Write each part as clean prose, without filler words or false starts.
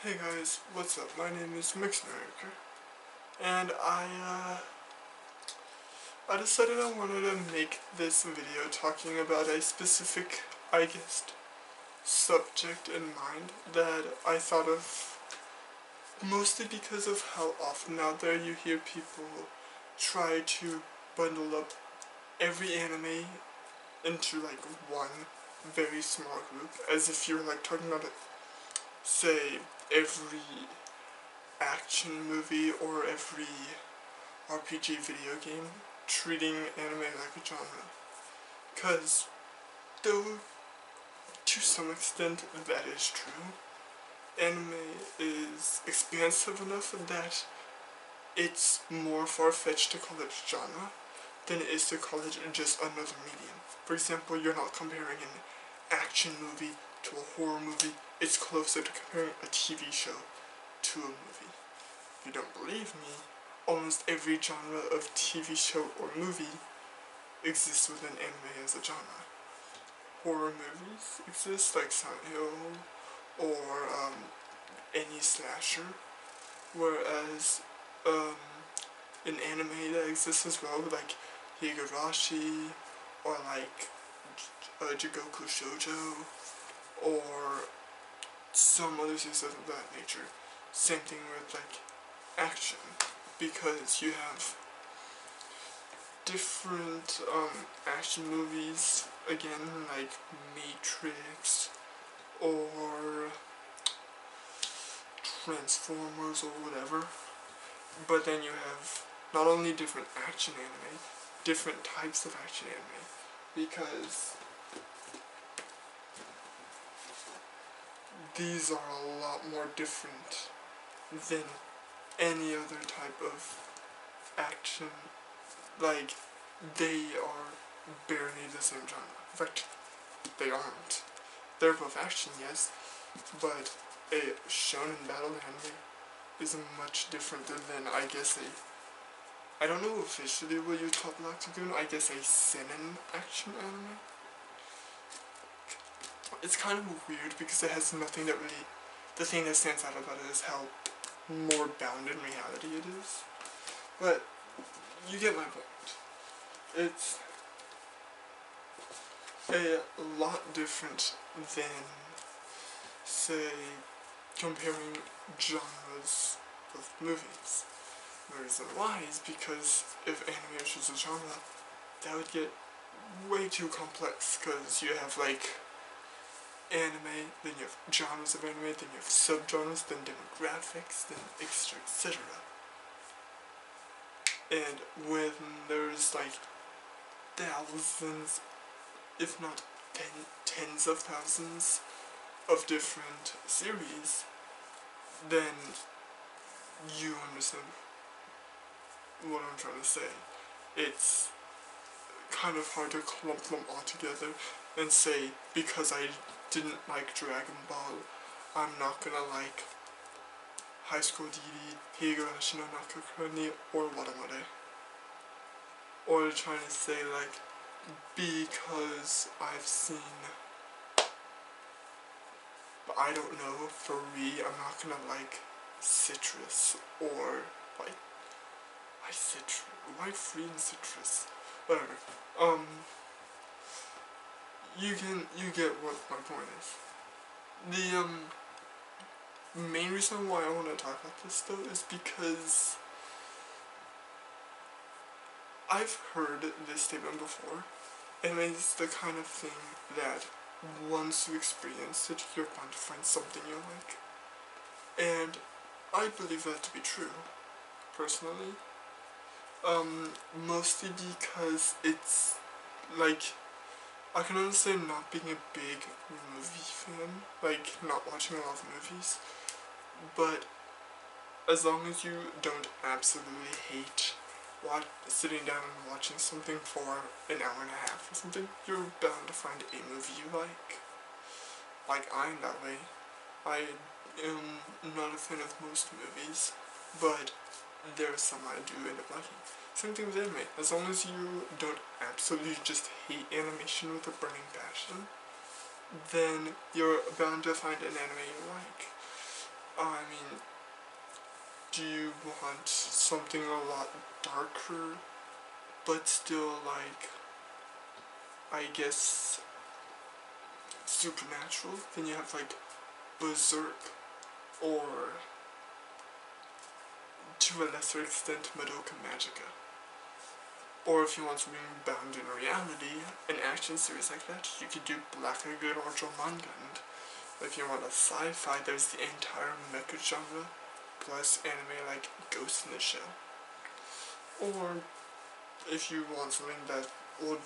Hey guys, what's up? My name is Mixneriker, and I decided I wanted to make this video talking about a specific, I guess, subject in mind that I thought of mostly because of how often out there you hear people try to bundle up every anime into like one very small group, as if you're like talking about it, say, every action movie or every RPG video game, treating anime like a genre. Because, though to some extent that is true, anime is expansive enough that it's more far-fetched to call it genre than it is to call it just another medium. For example, you're not comparing an action movie to a horror movie, it's closer to comparing a TV show to a movie. If you don't believe me, almost every genre of TV show or movie exists within anime as a genre. Horror movies exist, like Silent Hill, or any slasher, whereas an anime that exists as well, like Higurashi, or like Jigoku Shoujo, or some other things of that nature. Same thing with like action, because you have different action movies, again, like Matrix or Transformers or whatever, but then you have not only different action anime, different types of action anime, because these are a lot more different than any other type of action. Like, they are barely the same genre. In fact, they aren't. They're both action, yes, but a shonen battle anime is much different than, I guess, I don't know officially what you call Black I guess a seinen action anime. It's kind of weird because it has nothing that really, the thing that stands out about it is how more bound in reality it is. But you get my point. It's a lot different than, say, comparing genres of movies. The reason why is because if anime was just a genre, that would get way too complex, because you have like anime, then you have genres of anime, then you have subgenres, then demographics, then etc. etc. And when there's like thousands, if not tens of thousands of different series, then you understand what I'm trying to say. It's kind of hard to clump them all together and say, because I didn't like Dragon Ball, I'm not gonna like High School DD, Higurashi no Nakukurani, or Watamare. Or trying to say like, because I've seen, I don't know, Free, I'm not gonna like Citrus, or like, why Free and Citrus? Whatever. You get what my point is. The main reason why I want to talk about this though is because I've heard this statement before, and it's the kind of thing that once you experience it, you're bound to find something you like. And I believe that to be true, personally. Mostly because it's, like, I can understand not being a big movie fan, like, not watching a lot of movies, but as long as you don't absolutely hate sitting down and watching something for an hour and a half or something, you're bound to find a movie you like. Like, I'm that way. I am not a fan of most movies, but there are some I do end up liking. Same thing with anime. As long as you don't absolutely just hate animation with a burning passion, then you're bound to find an anime you like. do you want something a lot darker, but still like, I guess, supernatural? Then you have like Berserk, or to a lesser extent Madoka Magica. Or if you want something bound in reality, an action series like that, you could do Black Agate or Jormungand. If you want a sci-fi, there's the entire mecha genre, plus anime like Ghost in the Shell. Or if you want something that will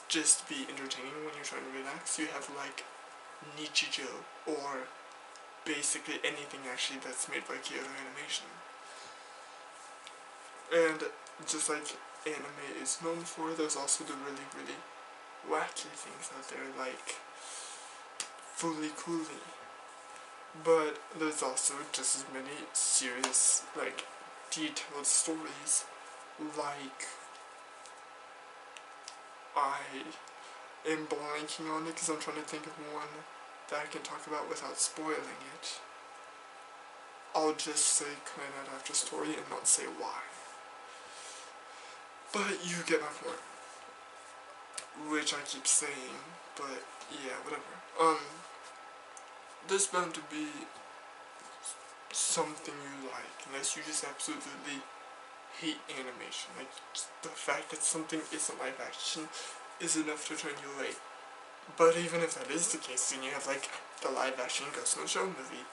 just be entertaining when you're trying to relax, you have like Nichijou, or basically anything actually that's made by Kyoto Animation. And just like anime is known for, there's also the really, really wacky things out there, like Fooly Cooly. But there's also just as many serious, like, detailed stories, like, I am blanking on it because I'm trying to think of one that I can talk about without spoiling it. I'll just say Clannad after story and not say why. But you get my point. Which I keep saying, but yeah, whatever. There's bound to be something you like, unless you just absolutely hate animation. Like, the fact that something isn't live action is enough to turn you away. But even if that is the case, then you have like the live action Ghost in the Shell movie,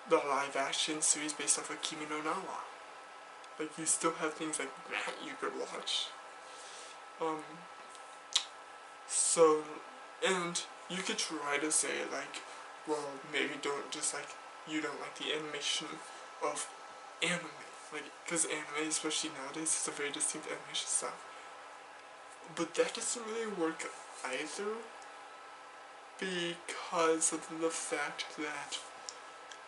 the live action series based off of Kimi no Na wa. Like, you still have things like that you could watch. So, and you could try to say like, well, maybe don't just like, you don't like the animation of anime. Like, because anime, especially nowadays, is a very distinct animation style. But that doesn't really work either, because of the fact that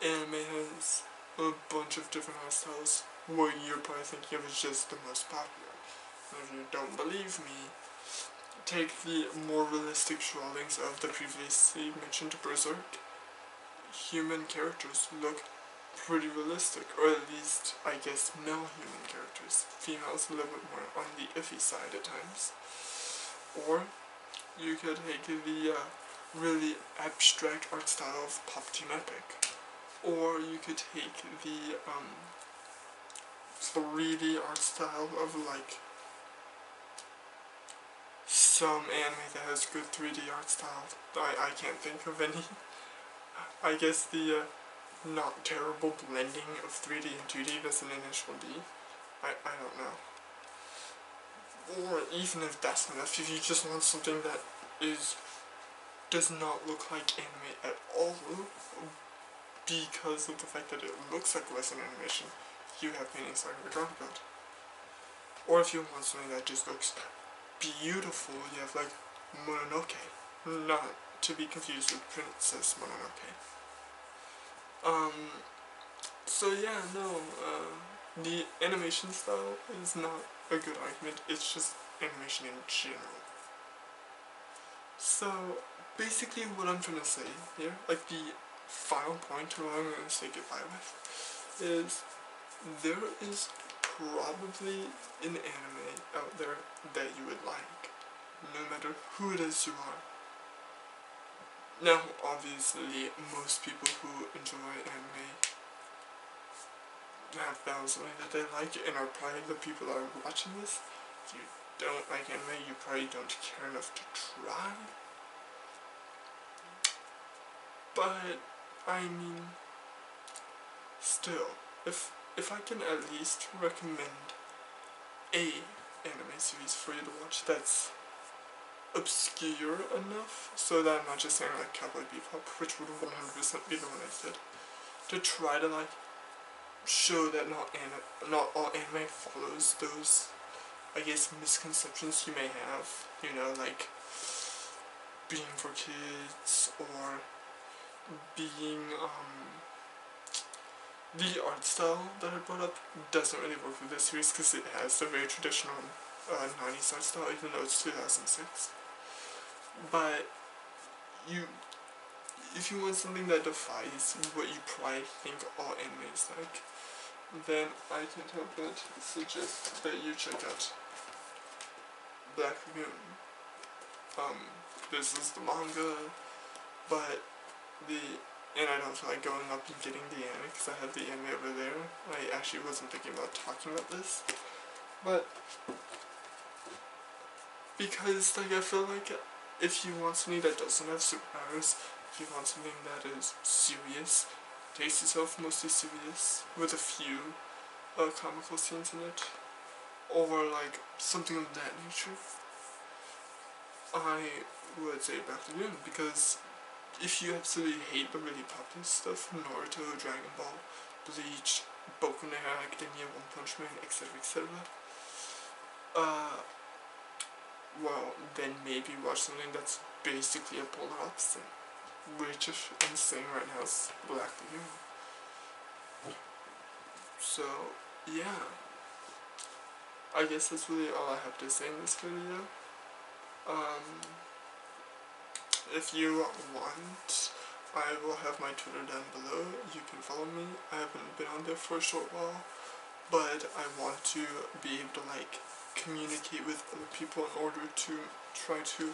anime has a bunch of different art styles. What you're probably thinking of is just the most popular. And if you don't believe me, take the more realistic drawings of the previously mentioned Berserk. Human characters look pretty realistic, or at least, I guess, male human characters. Females a little bit more on the iffy side at times. Or you could take the really abstract art style of Pop Team Epic. Or you could take the 3D art style of like some anime that has good 3D art style. I can't think of any. I guess the not terrible blending of 3D and 2D that's an initial D. I don't know. Or even if that's enough, if you just want something that does not look like anime at all, because of the fact that it looks like Western animation, you have paintings like we're talking about. Or if you want something that just looks beautiful, you have like Mononoke, not to be confused with Princess Mononoke. So yeah, no, the animation style is not a good argument, it's just animation in general. So, basically what I'm trying to say here, like the final point what I'm going to say goodbye with, is there is probably an anime out there that you would like, no matter who it is you are. Now, obviously, most people who enjoy anime have found something that they like and are probably the people that are watching this. If you don't like anime, you probably don't care enough to try. But, I mean, still, if I can at least recommend a anime series for you to watch that's obscure enough, so that I'm not just saying like Cowboy Bebop, which would 100% be the one I said, to try to like show that not all anime follows those, I guess, misconceptions you may have, you know, like being for kids, or being, the art style that I brought up doesn't really work with this series because it has a very traditional 90s art style, even though it's 2006. But if you want something that defies what you probably think all anime is like, then I can't help but suggest that you check out Black Lagoon. This is the manga, but and I don't feel like going up and getting the anime because I have the anime over there. I actually wasn't thinking about talking about this, but because like I feel like if you want something that doesn't have superpowers, if you want something that is serious, takes itself mostly serious with a few comical scenes in it, or like something of that nature, I would say Black Lagoon, because if you absolutely hate the really popular stuff, Naruto, Dragon Ball, Bleach, Boku no Hero Academia, One Punch Man, etc., well, then maybe watch something that's basically a polar opposite, which I'm saying right now is Black Lagoon. So, yeah. I guess that's really all I have to say in this video. If you want, I will have my Twitter down below. You can follow me. I haven't been on there for a short while, but I want to be able to like communicate with other people in order to try to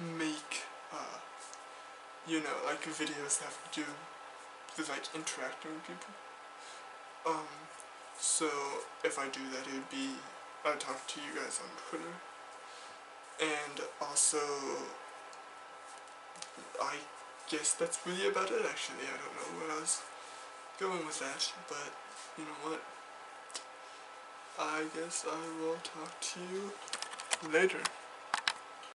make like videos that have to do with like interacting with people. So if I do that, it would be I talk to you guys on Twitter, and also I guess that's really about it. Actually, I don't know where I was going with that, but you know what? I guess I will talk to you later.